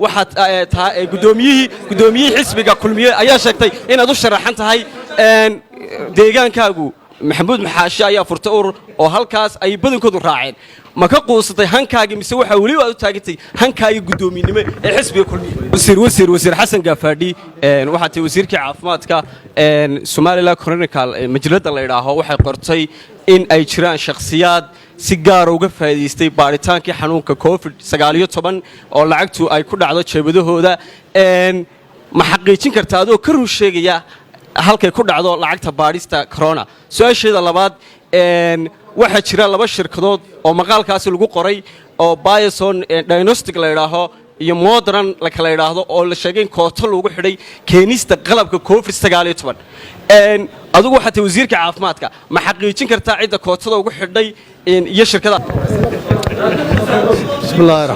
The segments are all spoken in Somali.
waxaad gudoomiyihii xisbiga kulmiye ayaa sheegtay inaad u sharaxan tahay deegaankaagu maxamuud maxaashi ayaa furtay urur oo halkaas ay badankoodu raaceen ma ka quusatay hankaagii mise waxa weli aad u taagantay hankaagii gudoominimo ee xisbiga kulmiye wasiir xasan gaafadhi waxa tii wasiirkii caafimaadka Somaliland Chronicle majalada la yiraahdo waxay qortay in ay jiraan shakhsiyaad si gaar uga faa'iideystay baaritaankii xanuunka COVID-19 oo lacagtu ay ku dhacdo jeebadahooda ma xaqiijin kartaa adoo ka run sheegaya halkay ku dhacdo lacagta baarista corona su'aasheeda labaad waxa jira laba shirkadood oo maqaalkaasi lagu qoray oo Bioson Diagnostic la yiraahdo iyo Modern la kala yiraahdo oo la sheegay in kooto lagu xidhay keenista qalabka COVID-19 adigu waxa tii wasiirka caafimaadka ma xaqiijin kartaa cidda kootada ugu xidhay iyo shirkada bismillaahir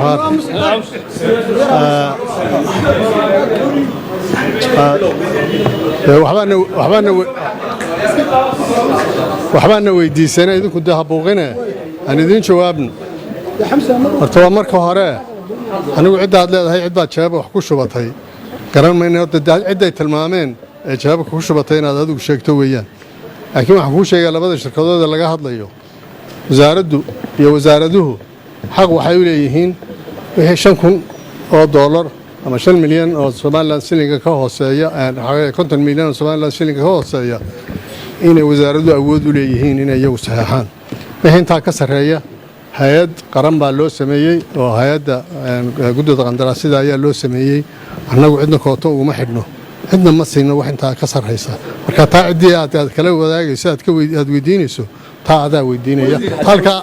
rahmaanir waxbaana weydiisanay idinku dahabuuqine aan idin jawaabno horta waa marka hore anigu cidda aad leedahay cid baad jawaab wax ku shubatay garan mayno cidday tilmaameen ee jawaabka ku shubatay inaad adigu sheegto weeyaan laakiin waxaan kuu sheegaa labada shirkadooda laga hadlayo wasaaraddu iyo wasaaraduhu xaq waxay u leeyihiin wixii $5,000 ama 5 milyan oo Somaliland shilling ka hooseeya 50 milyan oo Somaliland shilling ka hooseeya inay wasaaraddu awood u leeyihiin inay iyagu saxeexaan wixii intaa ka sareeya hay'ad qaran baa loo sameeyay oo hay'adda guddida qandaraasyada ayaa loo sameeyay annagu cidna kooto uguma xidhno cidna ma siino wax intaa ka sareysa marka taa cidii aad kala wadaagayso aad weydiinayso taa adaa weydiinaya halka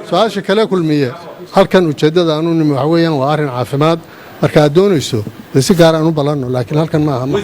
su'aasha kale kulmiye halkan ujeedada aanu waxa weeyaan waa arrin caafimaad marka aad doonayso si gaar ah u balanno laakiin halkan ma aha